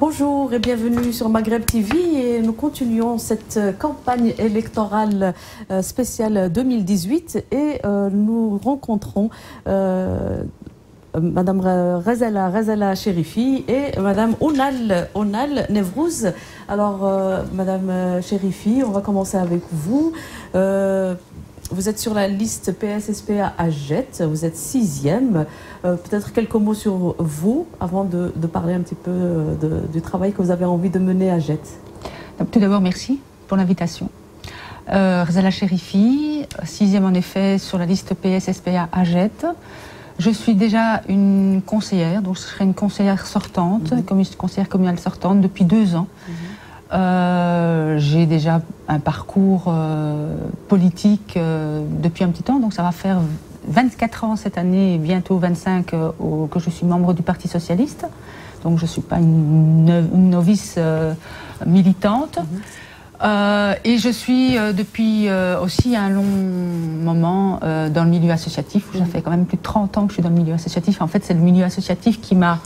Bonjour et bienvenue sur Maghreb TV et nous continuons cette campagne électorale spéciale 2018 et nous rencontrons Madame Razala Cherifi et Madame Ounal Nevrouz. Alors Madame Cherifi, on va commencer avec vous. Vous êtes sur la liste PS-SPA Aget, vous êtes 6e. Peut-être quelques mots sur vous avant de parler un petit peu du travail que vous avez envie de mener à Aget. Tout d'abord, merci pour l'invitation. Razala Cherifi, 6e en effet sur la liste PS-SPA Aget. Je suis déjà une conseillère, donc je serai une conseillère sortante, conseillère communale sortante depuis 2 ans. J'ai déjà un parcours politique depuis un petit temps, donc ça va faire 24 ans cette année et bientôt 25 que je suis membre du Parti Socialiste. Donc je ne suis pas une novice militante. Et je suis depuis aussi un long moment dans le milieu associatif. Ça fait quand même plus de 30 ans que je suis dans le milieu associatif. En fait, c'est le milieu associatif qui m'a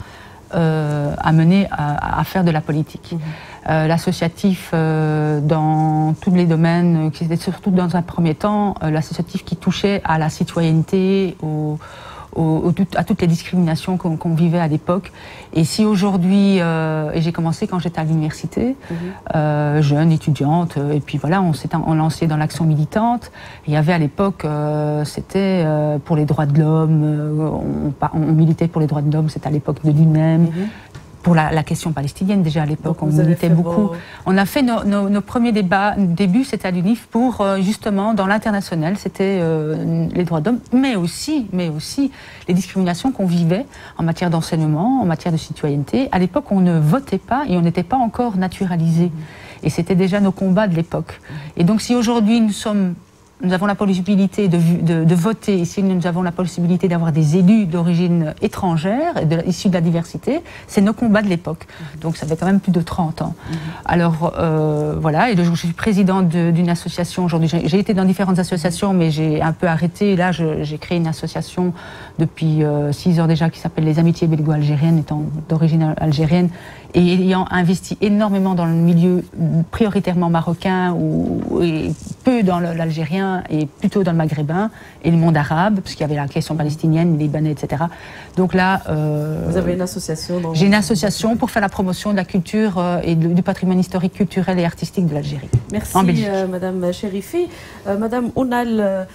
amené à faire de la politique. L'associatif dans tous les domaines, qui était surtout dans un premier temps, l'associatif qui touchait à la citoyenneté, à toutes les discriminations qu'on vivait à l'époque. Et si aujourd'hui, et j'ai commencé quand j'étais à l'université, jeune, étudiante, et puis voilà, on s'est lancé dans l'action militante. Il y avait à l'époque, c'était pour les droits de l'homme, on militait pour les droits de l'homme, c'était à l'époque de l'UNEM. Pour la question palestinienne, déjà à l'époque, on militait beaucoup. On a fait nos premiers débuts, c'était à l'UNIF, pour justement, dans l'international, c'était les droits d'homme, mais aussi les discriminations qu'on vivait en matière d'enseignement, en matière de citoyenneté. À l'époque, on ne votait pas et on n'était pas encore naturalisé. Et c'était déjà nos combats de l'époque. Et donc, si aujourd'hui nous avons la possibilité de voter, ici nous avons la possibilité d'avoir des élus d'origine étrangère, issus de la diversité, c'est nos combats de l'époque. Donc ça fait quand même plus de 30 ans. Alors voilà, et je suis présidente d'une association aujourd'hui. J'ai été dans différentes associations, mais j'ai un peu arrêté. Et là, j'ai créé une association depuis 6 ans déjà qui s'appelle les Amitiés belgo-algériennes, étant d'origine algérienne, et ayant investi énormément dans le milieu prioritairement marocain et peu dans l'algérien et plutôt dans le maghrébin et le monde arabe, parce qu'il y avait la question palestinienne, libanais, etc. Donc là... Vous avez une association J'ai une association pour faire la promotion de la culture et du patrimoine historique, culturel et artistique de l'Algérie. Merci Madame Cherifi. Madame Ounal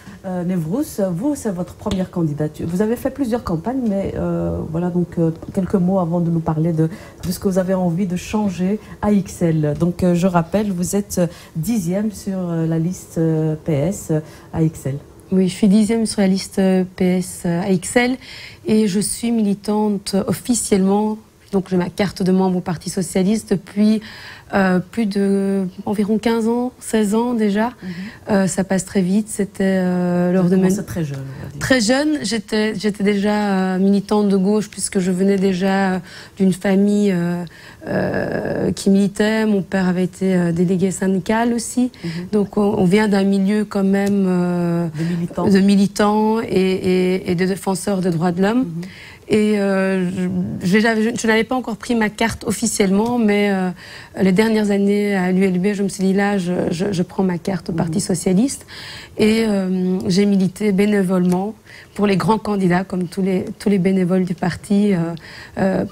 Nevrouz, vous, c'est votre première candidature. Vous avez fait plusieurs campagnes, mais voilà, donc quelques mots avant de nous parler de ce que vous avez envie de changer à XL. Donc je rappelle, vous êtes 10e sur la liste PS à XL. Oui, je suis 10e sur la liste PS à XL et je suis militante officiellement. Donc j'ai ma carte de membre au Parti Socialiste depuis environ 15 ans, 16 ans déjà. Ça passe très vite. C'était lors de C'est très jeune. On va dire. Très jeune, j'étais déjà militante de gauche puisque je venais déjà d'une famille qui militait. Mon père avait été délégué syndical aussi. Donc on vient d'un milieu quand même de militants et de défenseurs des droits de l'homme. Et je n'avais pas encore pris ma carte officiellement, mais les dernières années à l'ULB, je me suis dit là, je prends ma carte au Parti Socialiste. Et j'ai milité bénévolement pour les grands candidats, comme tous les bénévoles du parti,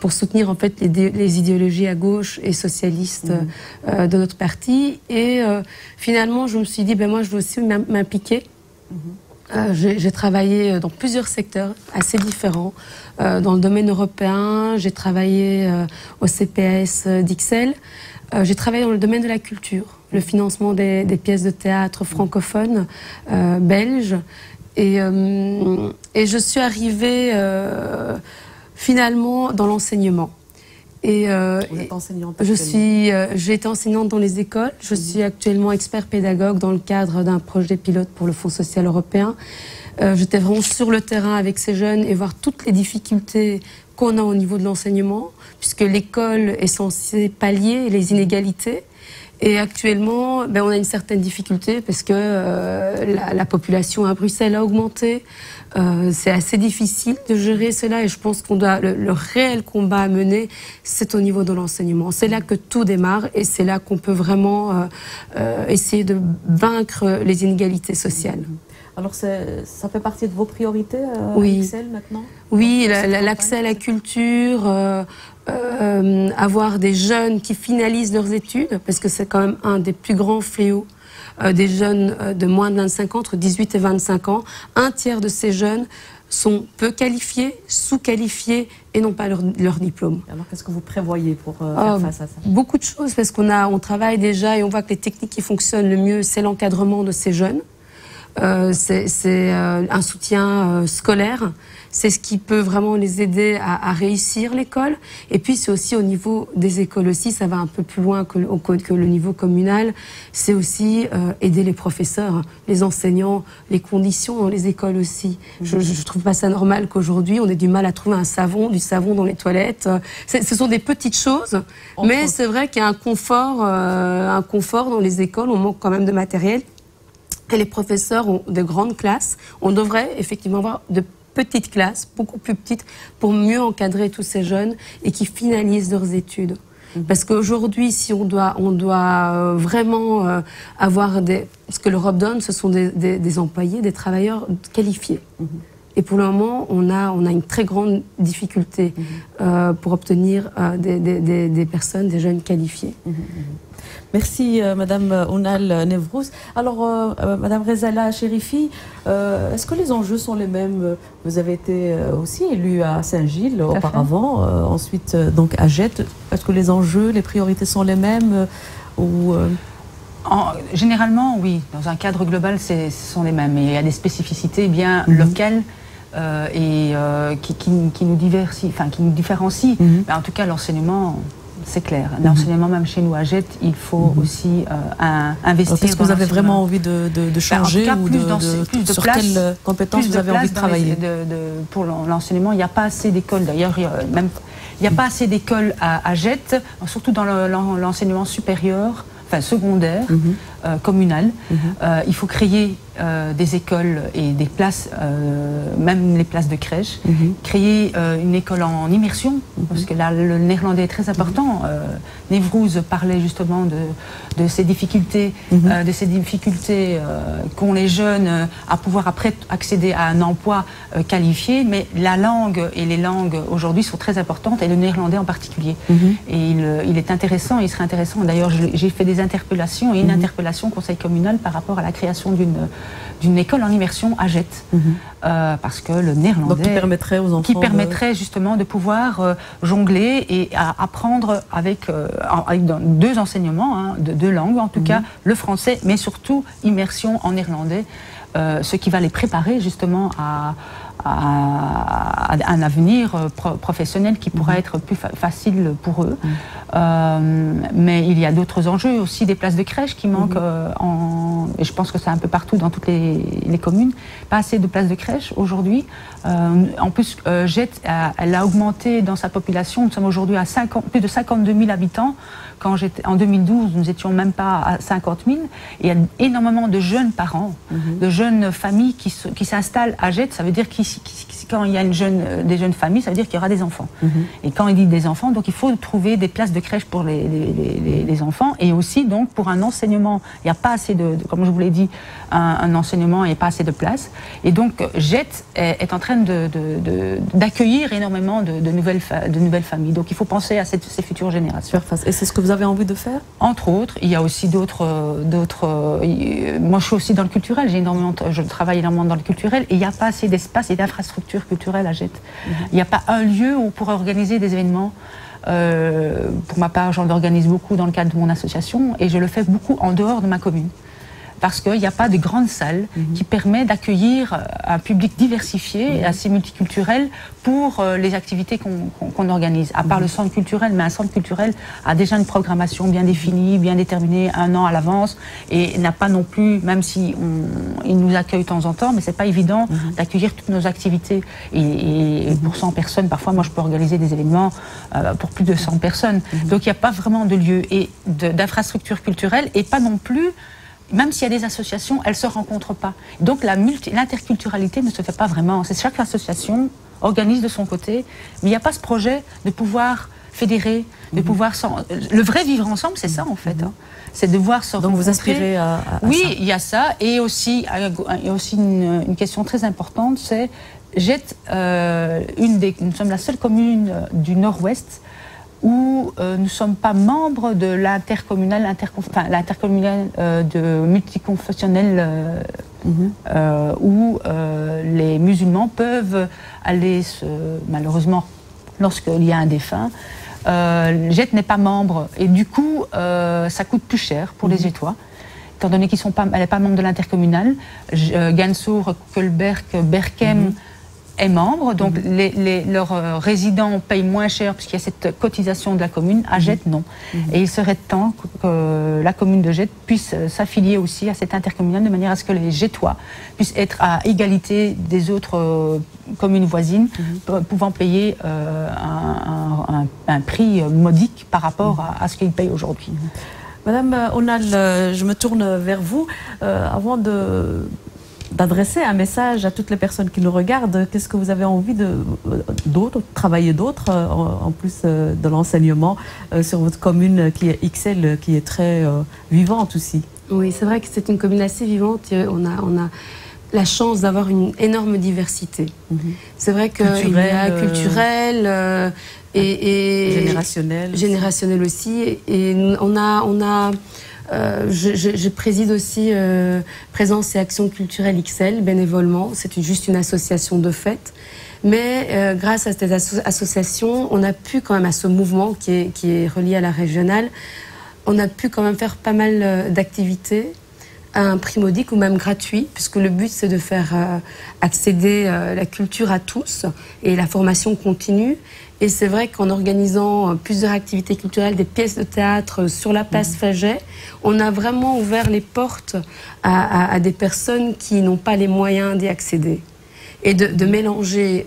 pour soutenir en fait les idéologies à gauche et socialistes de notre parti. Et finalement, je me suis dit, ben moi, je veux aussi m'impliquer. J'ai travaillé dans plusieurs secteurs assez différents. Dans le domaine européen, j'ai travaillé au CPS d'XL. J'ai travaillé dans le domaine de la culture, le financement des pièces de théâtre francophones belges. Et je suis arrivée finalement dans l'enseignement. Et vous êtes enseignante j'ai été enseignante dans les écoles. Je suis actuellement expert pédagogue dans le cadre d'un projet pilote pour le Fonds social européen. J'étais vraiment sur le terrain avec ces jeunes et voir toutes les difficultés qu'on a au niveau de l'enseignement, puisque l'école est censée pallier les inégalités. Et actuellement, on a une certaine difficulté parce que la population à Bruxelles a augmenté. C'est assez difficile de gérer cela et je pense qu'on doit le réel combat à mener, c'est au niveau de l'enseignement. C'est là que tout démarre et c'est là qu'on peut vraiment essayer de vaincre les inégalités sociales. Alors, ça fait partie de vos priorités à Excel maintenant? Oui, l'accès à la culture, avoir des jeunes qui finalisent leurs études, parce que c'est quand même un des plus grands fléaux des jeunes de moins de 25 ans, entre 18 et 25 ans. Un tiers de ces jeunes sont peu qualifiés, sous-qualifiés et n'ont pas leur diplôme. Alors, qu'est-ce que vous prévoyez pour faire face à ça? Beaucoup de choses, parce on travaille déjà et on voit que les techniques qui fonctionnent le mieux, c'est l'encadrement de ces jeunes. C'est un soutien scolaire, c'est ce qui peut vraiment les aider à réussir l'école. Et puis c'est aussi au niveau des écoles aussi, ça va un peu plus loin que le niveau communal. C'est aussi aider les professeurs, les enseignants, les conditions dans les écoles aussi. Je trouve pas ça normal qu'aujourd'hui on ait du mal à trouver du savon dans les toilettes. Ce sont des petites choses, mais c'est vrai qu'il y a un confort dans les écoles. On manque quand même de matériel. Et les professeurs ont de grandes classes. On devrait effectivement avoir de petites classes, beaucoup plus petites, pour mieux encadrer tous ces jeunes et qui finalisent leurs études. Parce qu'aujourd'hui, si on doit vraiment avoir ce que l'Europe donne, ce sont des employés, des travailleurs qualifiés. Et pour le moment, on a une très grande difficulté pour obtenir des personnes, des jeunes qualifiés. Merci Madame Ounal Nevrouz. Alors Madame Rezala Cherifi, est-ce que les enjeux sont les mêmes? Vous avez été aussi élue à Saint-Gilles auparavant, ensuite donc à Jette. Est-ce que les enjeux, les priorités sont les mêmes Généralement, oui. Dans un cadre global, ce sont les mêmes. Mais il y a des spécificités bien locales qui nous différencient. Mais en tout cas, l'enseignement... C'est clair. L'enseignement, même chez nous à Jette, il faut aussi investir. Est-ce que vous avez vraiment envie de changer ou sur quelles compétences vous avez envie de travailler? Pour l'enseignement, il n'y a pas assez d'écoles. D'ailleurs, il n'y a pas assez d'écoles à Jette, surtout dans l'enseignement supérieur, enfin secondaire, communal. Il faut créer des écoles et des places, même les places de crèche, créer une école en immersion, parce que là, le néerlandais est très important. Nevrouz parlait justement de ces difficultés, qu'ont les jeunes à pouvoir après accéder à un emploi qualifié, mais la langue et les langues aujourd'hui sont très importantes, et le néerlandais en particulier. Et il est intéressant, il serait intéressant, d'ailleurs j'ai fait des interpellations, et une interpellation au conseil communal par rapport à la création d'une école en immersion à Jette, parce que le néerlandais... Donc qui permettrait aux enfants... Qui permettrait justement de pouvoir jongler et apprendre avec deux enseignements, de deux langues en tout cas, le français, mais surtout immersion en néerlandais, ce qui va les préparer justement à un avenir professionnel qui pourra être plus facile pour eux. Mais il y a d'autres enjeux aussi, des places de crèche qui manquent, et je pense que c'est un peu partout dans toutes les communes, pas assez de places de crèche aujourd'hui. En plus, Jette, elle a augmenté dans sa population, nous sommes aujourd'hui à plus de 52 000 habitants. En 2012, nous n'étions même pas à 50 000. Et il y a énormément de jeunes parents, de jeunes familles qui s'installent à Jette. Ça veut dire que quand il y a des jeunes familles, ça veut dire qu'il y aura des enfants. Et quand il dit des enfants, donc il faut trouver des places de crèche pour les enfants. Et aussi, donc, pour un enseignement, il n'y a pas assez comme je vous l'ai dit, un enseignement et pas assez de place. Et donc, Jette est en train d'accueillir énormément de nouvelles familles. Donc, il faut penser à ces futures générations. Et c'est ce que vous avez envie de faire? Entre autres, il y a aussi d'autres. Moi, je suis aussi dans le culturel. Je travaille énormément dans le culturel, et il n'y a pas assez d'espace et d'infrastructures culturelles à Jette. Il n'y a pas un lieu où on pourrait organiser des événements. Pour ma part, j'en organise beaucoup dans le cadre de mon association, et je le fais beaucoup en dehors de ma commune. parce qu'il n'y a pas de grande salle qui permet d'accueillir un public diversifié et assez multiculturel pour les activités qu'on organise. À part le centre culturel, mais un centre culturel a déjà une programmation bien définie, bien déterminée, 1 an à l'avance, et n'a pas non plus, même si il nous accueille de temps en temps, mais c'est pas évident d'accueillir toutes nos activités. Et pour 100 personnes, parfois, moi, je peux organiser des événements pour plus de 100 personnes. Donc, il n'y a pas vraiment de lieu et d'infrastructure culturelle, et pas non plus, même s'il y a des associations, elles ne se rencontrent pas. Donc, l'interculturalité ne se fait pas vraiment. C'est chaque association organise de son côté, mais il n'y a pas ce projet de pouvoir fédérer, de pouvoir... Le vrai vivre ensemble, c'est ça, en fait. C'est de voir se rencontrer. Donc, vous aspirez à oui, ça. il y a ça. Et aussi, il y a aussi une question très importante, c'est... nous sommes la seule commune du Nord-Ouest où nous ne sommes pas membres de l'intercommunal de multiconfessionnel où les musulmans peuvent aller, malheureusement, lorsqu'il y a un défunt, Jette n'est pas membre et du coup ça coûte plus cher pour les Jettois, étant donné qu'ils elle n'est pas membre de l'intercommunal. Gansour, Kolberg, Berkem est membre, donc leurs résidents payent moins cher puisqu'il y a cette cotisation de la commune. À Jette, non. Et il serait temps que la commune de Jette puisse s'affilier aussi à cette intercommunale de manière à ce que les Jettois puissent être à égalité des autres communes voisines, pouvant payer un prix modique par rapport à ce qu'ils payent aujourd'hui. Madame Onal, je me tourne vers vous. Avant d'adresser un message à toutes les personnes qui nous regardent, qu'est-ce que vous avez envie de travailler d'autre, en plus de l'enseignement, sur votre commune qui est Ixelles, qui est très vivante aussi? Oui, c'est vrai que c'est une commune assez vivante. On a la chance d'avoir une énorme diversité. C'est vrai qu'il y a culturel et générationnel aussi. Et on a je préside aussi Présence et Action Culturelle Ixelles bénévolement. C'est juste une association de fait. Mais grâce à cette association, on a pu quand même, à ce mouvement qui est relié à la régionale, on a pu quand même faire pas mal d'activités à un prix modique ou même gratuit, puisque le but c'est de faire accéder la culture à tous et la formation continue. Et c'est vrai qu'en organisant plusieurs activités culturelles, des pièces de théâtre sur la place Faget, on a vraiment ouvert les portes à des personnes qui n'ont pas les moyens d'y accéder. Et de mélanger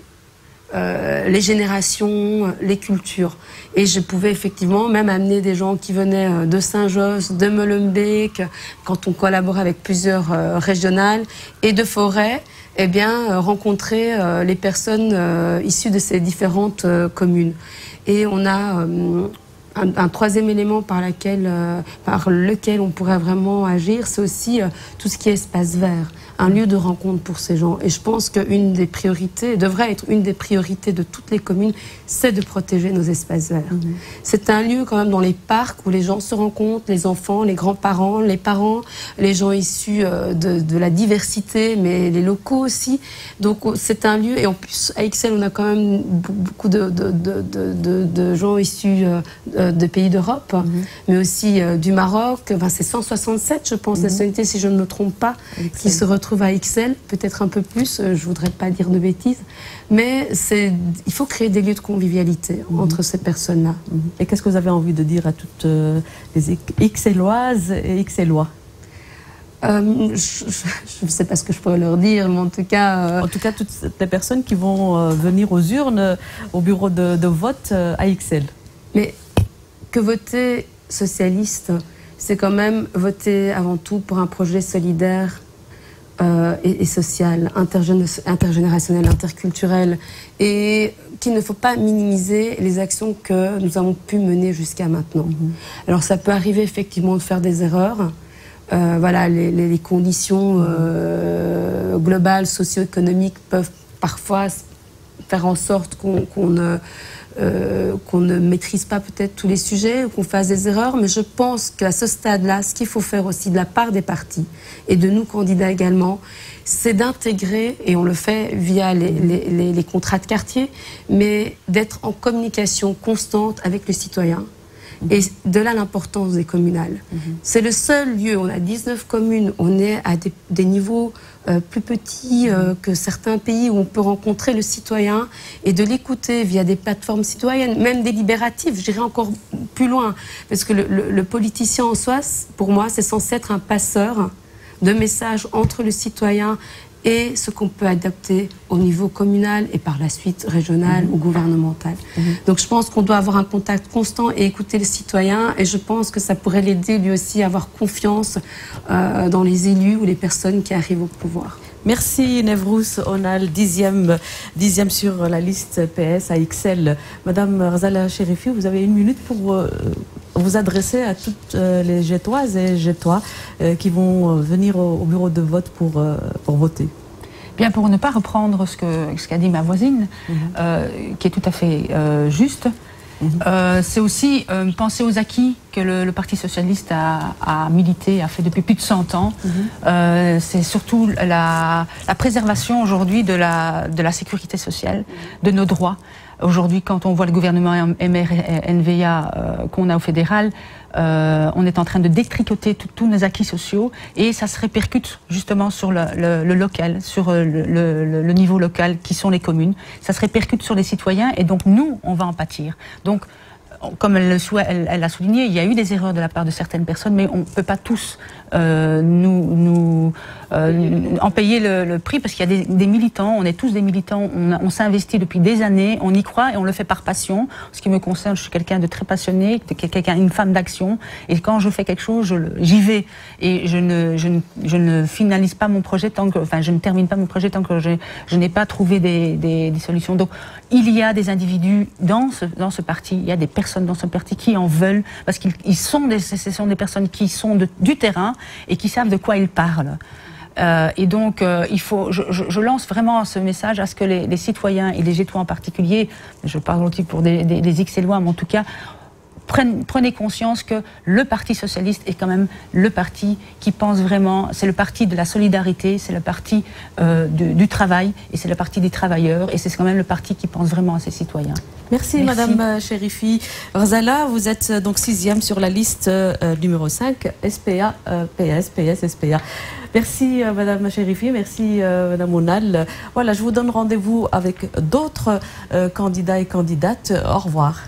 les générations, les cultures. Et je pouvais effectivement même amener des gens qui venaient de Saint-Josse, de Molenbeek, quand on collabore avec plusieurs régionales, et de Forêt, eh bien, rencontrer les personnes issues de ces différentes communes. Et on a un troisième élément par lequel on pourrait vraiment agir, c'est aussi tout ce qui est espace vert, un lieu de rencontre pour ces gens. Et je pense qu'une des priorités, devrait être une des priorités de toutes les communes, c'est de protéger nos espaces verts. C'est un lieu quand même dans les parcs où les gens se rencontrent, les enfants, les grands-parents, les parents, les gens issus de la diversité, mais les locaux aussi. Donc c'est un lieu, et en plus à Ixelles on a quand même beaucoup de gens issus de pays d'Europe, mais aussi du Maroc. Enfin, c'est 167, je pense, nationalités, si je ne me trompe pas, qui se retrouvent à Ixelles, peut-être un peu plus, je ne voudrais pas dire de bêtises, mais il faut créer des lieux de convivialité entre ces personnes-là. Et qu'est-ce que vous avez envie de dire à toutes les Ixelloises et Ixellois? Je ne sais pas ce que je pourrais leur dire, mais en tout cas... En tout cas, toutes les personnes qui vont venir aux urnes, au bureau de vote à Ixelles. Mais que voter socialiste, c'est quand même voter avant tout pour un projet solidaire et social, intergénérationnel, interculturel, et qu'il ne faut pas minimiser les actions que nous avons pu mener jusqu'à maintenant. Alors ça peut arriver effectivement de faire des erreurs. Voilà, les conditions globales, socio-économiques peuvent parfois faire en sorte qu'on ne maîtrise pas peut-être tous les sujets ou qu'on fasse des erreurs, mais je pense qu'à ce stade-là, ce qu'il faut faire aussi de la part des partis et de nous candidats également, c'est d'intégrer, et on le fait via les contrats de quartier, mais d'être en communication constante avec le citoyen, Et de là l'importance des communales. C'est le seul lieu, on a 19 communes, on est à des niveaux plus petits que certains pays où on peut rencontrer le citoyen et de l'écouter via des plateformes citoyennes, même délibératives, j'irai encore plus loin. Parce que le politicien en soi, pour moi, c'est censé être un passeur de messages entre le citoyen et ce qu'on peut adapter au niveau communal et par la suite régional ou gouvernemental. Donc je pense qu'on doit avoir un contact constant et écouter le citoyen, et je pense que ça pourrait l'aider lui aussi à avoir confiance dans les élus ou les personnes qui arrivent au pouvoir. Merci Nevrouz Onal, dixième sur la liste PS AXL. Madame Razala Cherifi, vous avez 1 minute pour vous adresser à toutes les Gétoises et Gétois qui vont venir au bureau de vote pour voter. Bien, pour ne pas reprendre ce qu'a dit ma voisine, qui est tout à fait juste, c'est aussi penser aux acquis que le Parti socialiste a milité, a fait depuis plus de 100 ans. C'est surtout la préservation aujourd'hui de la sécurité sociale, de nos droits. Aujourd'hui, quand on voit le gouvernement MR-NVA qu'on a au fédéral, on est en train de détricoter tous nos acquis sociaux, et ça se répercute justement sur le local, sur le niveau local qui sont les communes. Ça se répercute sur les citoyens, et donc nous, on va en pâtir. Donc, comme elle l'a souligné, il y a eu des erreurs de la part de certaines personnes, mais on ne peut pas tous en payer le prix, parce qu'il y a des militants, on est tous des militants, on s'investit depuis des années, on y croit et on le fait par passion. Ce qui me concerne, je suis quelqu'un de très passionné, une femme d'action, et quand je fais quelque chose, j'y vais, et je ne finalise pas mon projet je ne termine pas mon projet tant que je n'ai pas trouvé des solutions. Donc il y a des individus dans ce parti, il y a des personnes dans ce parti qui en veulent, parce ce sont des personnes qui sont du terrain et qui savent de quoi ils parlent. Et donc, je lance vraiment ce message à ce que les citoyens et les Gétois en particulier, je parle aussi pour des X-Élois, mais en tout cas, prenez conscience que le Parti socialiste est quand même le parti qui pense vraiment, c'est le parti de la solidarité, c'est le parti du travail, et c'est le parti des travailleurs, et c'est quand même le parti qui pense vraiment à ses citoyens. Merci Madame Cherifi. Razala, vous êtes donc 6e sur la liste numéro 5, SPA, PS, SPA. Merci Madame Cherifi, merci Madame Onal. Voilà, je vous donne rendez-vous avec d'autres candidats et candidates. Au revoir.